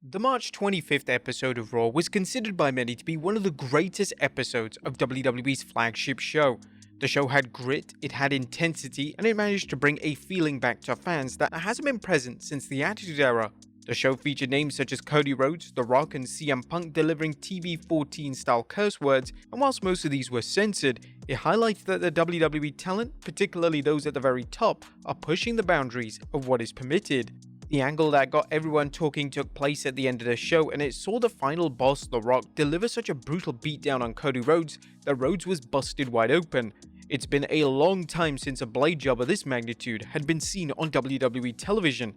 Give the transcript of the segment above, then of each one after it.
The March 25th episode of Raw was considered by many to be one of the greatest episodes of WWE's flagship show. The show had grit, it had intensity, and it managed to bring a feeling back to fans that hasn't been present since the Attitude Era. The show featured names such as Cody Rhodes, The Rock, and CM Punk delivering TV-14 style curse words, and whilst most of these were censored, it highlights that the WWE talent, particularly those at the very top, are pushing the boundaries of what is permitted. The angle that got everyone talking took place at the end of the show, and it saw the final boss, The Rock, deliver such a brutal beatdown on Cody Rhodes that Rhodes was busted wide open. It's been a long time since a blade job of this magnitude had been seen on WWE television.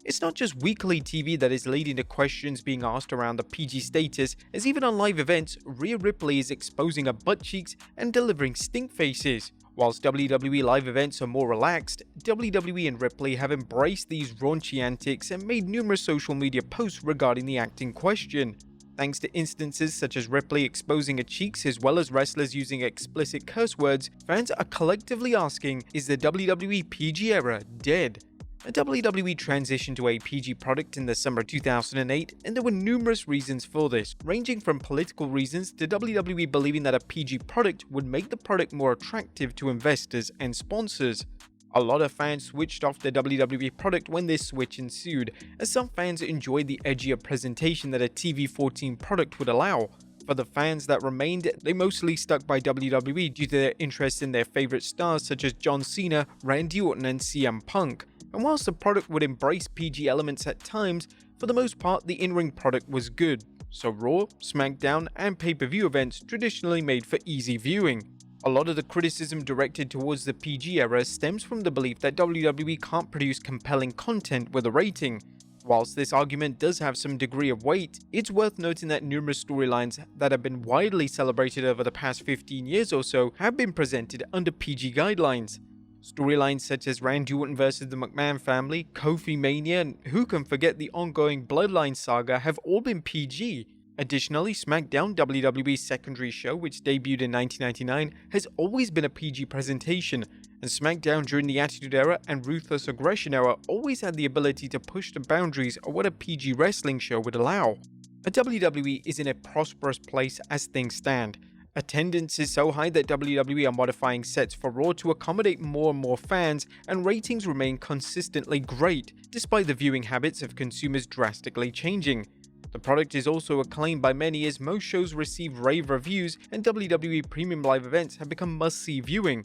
It's not just weekly TV that is leading to questions being asked around the PG status, as even on live events, Rhea Ripley is exposing her butt cheeks and delivering stink faces. Whilst WWE live events are more relaxed, WWE and Ripley have embraced these raunchy antics and made numerous social media posts regarding the act in question. Thanks to instances such as Ripley exposing her cheeks as well as wrestlers using explicit curse words, fans are collectively asking, is the WWE PG Era dead? The WWE transitioned to a PG product in the summer of 2008, and there were numerous reasons for this, ranging from political reasons to WWE believing that a PG product would make the product more attractive to investors and sponsors. A lot of fans switched off the WWE product when this switch ensued, as some fans enjoyed the edgier presentation that a TV-14 product would allow. For the fans that remained, they mostly stuck by WWE due to their interest in their favorite stars such as John Cena, Randy Orton, and CM Punk. And whilst the product would embrace PG elements at times, for the most part the in-ring product was good, so Raw, SmackDown, and pay-per-view events traditionally made for easy viewing. A lot of the criticism directed towards the PG era stems from the belief that WWE can't produce compelling content with a rating. Whilst this argument does have some degree of weight, it's worth noting that numerous storylines that have been widely celebrated over the past 15 years or so have been presented under PG guidelines. Storylines such as Randy Orton vs the McMahon family, Kofi Mania, and who can forget the ongoing Bloodline saga have all been PG. Additionally, SmackDown, WWE's secondary show, which debuted in 1999, has always been a PG presentation, and SmackDown during the Attitude Era and Ruthless Aggression Era always had the ability to push the boundaries of what a PG wrestling show would allow. A WWE is in a prosperous place as things stand. Attendance is so high that WWE are modifying sets for Raw to accommodate more and more fans, and ratings remain consistently great, despite the viewing habits of consumers drastically changing. The product is also acclaimed by many as most shows receive rave reviews, and WWE premium live events have become must-see viewing.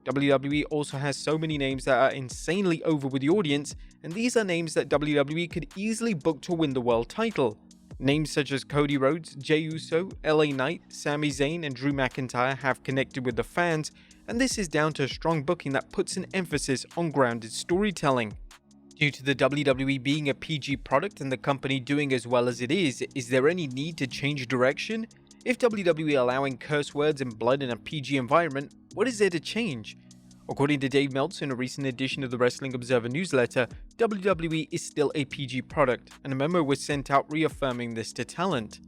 WWE also has so many names that are insanely over with the audience, and these are names that WWE could easily book to win the world title. Names such as Cody Rhodes, Jey Uso, LA Knight, Sami Zayn, and Drew McIntyre have connected with the fans, and this is down to strong booking that puts an emphasis on grounded storytelling. Due to the WWE being a PG product and the company doing as well as it is there any need to change direction? If WWE allowing curse words and blood in a PG environment, what is there to change? According to Dave Meltzer in a recent edition of the Wrestling Observer newsletter, WWE is still a PG product, and a memo was sent out reaffirming this to talent.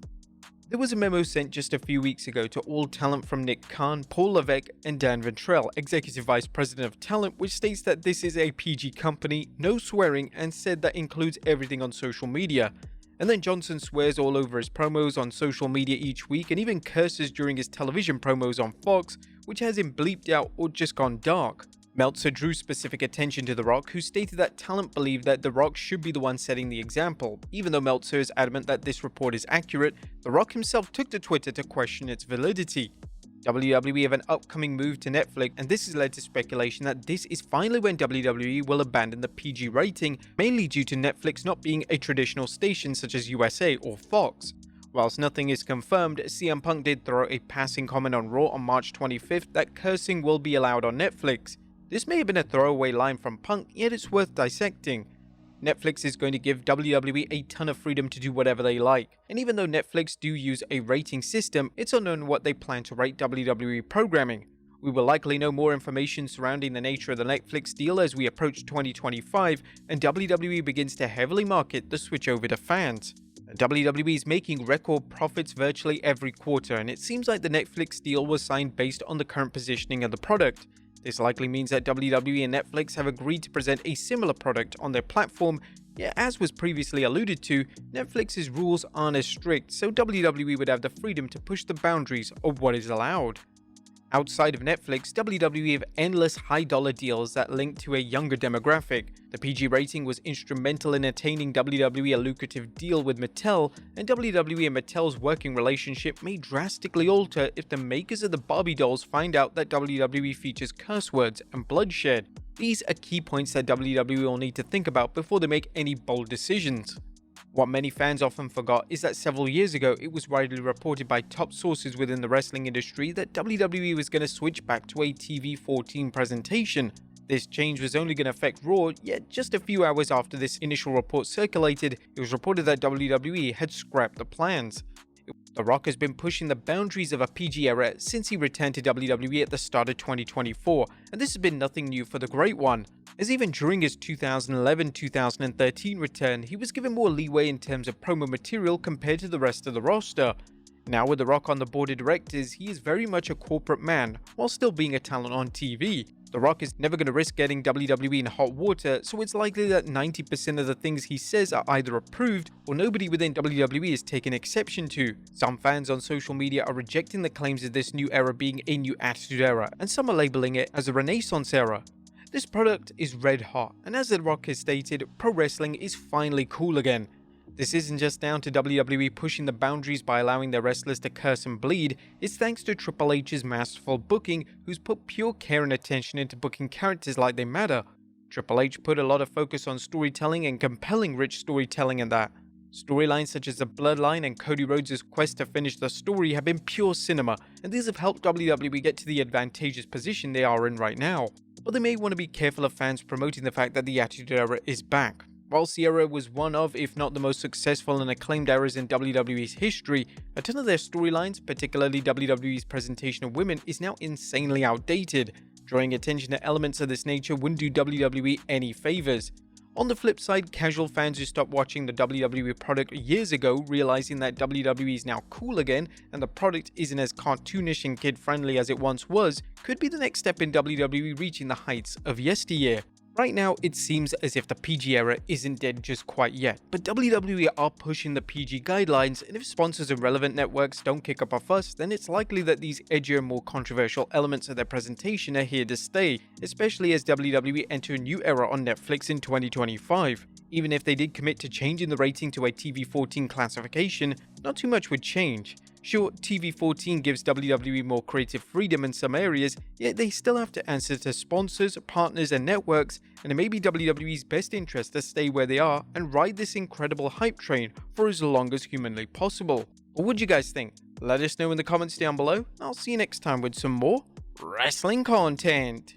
There was a memo sent just a few weeks ago to all talent from Nick Khan, Paul Levesque, and Dan Ventrell, Executive Vice President of Talent, which states that this is a PG company, no swearing, and said that includes everything on social media. And then Johnson swears all over his promos on social media each week and even curses during his television promos on Fox, which has him bleeped out or just gone dark. Meltzer drew specific attention to The Rock, who stated that talent believed that The Rock should be the one setting the example. Even though Meltzer is adamant that this report is accurate, The Rock himself took to Twitter to question its validity. WWE have an upcoming move to Netflix, and this has led to speculation that this is finally when WWE will abandon the PG rating, mainly due to Netflix not being a traditional station such as USA or Fox. Whilst nothing is confirmed, CM Punk did throw a passing comment on Raw on March 25th that cursing will be allowed on Netflix. This may have been a throwaway line from Punk, yet it's worth dissecting. Netflix is going to give WWE a ton of freedom to do whatever they like, and even though Netflix do use a rating system, it's unknown what they plan to rate WWE programming. We will likely know more information surrounding the nature of the Netflix deal as we approach 2025 and WWE begins to heavily market the switch over to fans. WWE is making record profits virtually every quarter, and it seems like the Netflix deal was signed based on the current positioning of the product. This likely means that WWE and Netflix have agreed to present a similar product on their platform, Yet, as was previously alluded to, Netflix's rules aren't as strict, so WWE would have the freedom to push the boundaries of what is allowed. Outside of Netflix, WWE have endless high-dollar deals that link to a younger demographic. The PG rating was instrumental in attaining WWE a lucrative deal with Mattel, and WWE and Mattel's working relationship may drastically alter if the makers of the Barbie dolls find out that WWE features curse words and bloodshed. These are key points that WWE will need to think about before they make any bold decisions. What many fans often forgot is that several years ago, it was widely reported by top sources within the wrestling industry that WWE was going to switch back to a TV-14 presentation. This change was only going to affect Raw, yet just a few hours after this initial report circulated, it was reported that WWE had scrapped the plans. The Rock has been pushing the boundaries of a PG era since he returned to WWE at the start of 2024, and this has been nothing new for the Great One, as even during his 2011-2013 return, he was given more leeway in terms of promo material compared to the rest of the roster. Now with The Rock on the board of directors, he is very much a corporate man, while still being a talent on TV. The Rock is never going to risk getting WWE in hot water, so it's likely that 90% of the things he says are either approved or nobody within WWE is taking exception to. Some fans on social media are rejecting the claims of this new era being a new Attitude Era, and some are labeling it as a Renaissance Era. This product is red hot, and as The Rock has stated, pro wrestling is finally cool again. This isn't just down to WWE pushing the boundaries by allowing their wrestlers to curse and bleed, it's thanks to Triple H's masterful booking, who's put pure care and attention into booking characters like they matter. Triple H put a lot of focus on storytelling and compelling rich storytelling in that. Storylines such as the Bloodline and Cody Rhodes' quest to finish the story have been pure cinema, and these have helped WWE get to the advantageous position they are in right now. But they may want to be careful of fans promoting the fact that the Attitude Era is back. Whilst the era was one of, if not the most successful and acclaimed eras in WWE's history, a ton of their storylines, particularly WWE's presentation of women, is now insanely outdated. Drawing attention to elements of this nature wouldn't do WWE any favors. On the flip side, casual fans who stopped watching the WWE product years ago, realizing that WWE is now cool again and the product isn't as cartoonish and kid-friendly as it once was, could be the next step in WWE reaching the heights of yesteryear. Right now, it seems as if the PG era isn't dead just quite yet, but WWE are pushing the PG guidelines, and if sponsors and relevant networks don't kick up a fuss, then it's likely that these edgier, more controversial elements of their presentation are here to stay, especially as WWE enter a new era on Netflix in 2025. Even if they did commit to changing the rating to a TV-14 classification, not too much would change. Sure, TV-14 gives WWE more creative freedom in some areas, yet they still have to answer to sponsors, partners and networks, and it may be WWE's best interest to stay where they are and ride this incredible hype train for as long as humanly possible. What would you guys think? Let us know in the comments down below. I'll see you next time with some more wrestling content.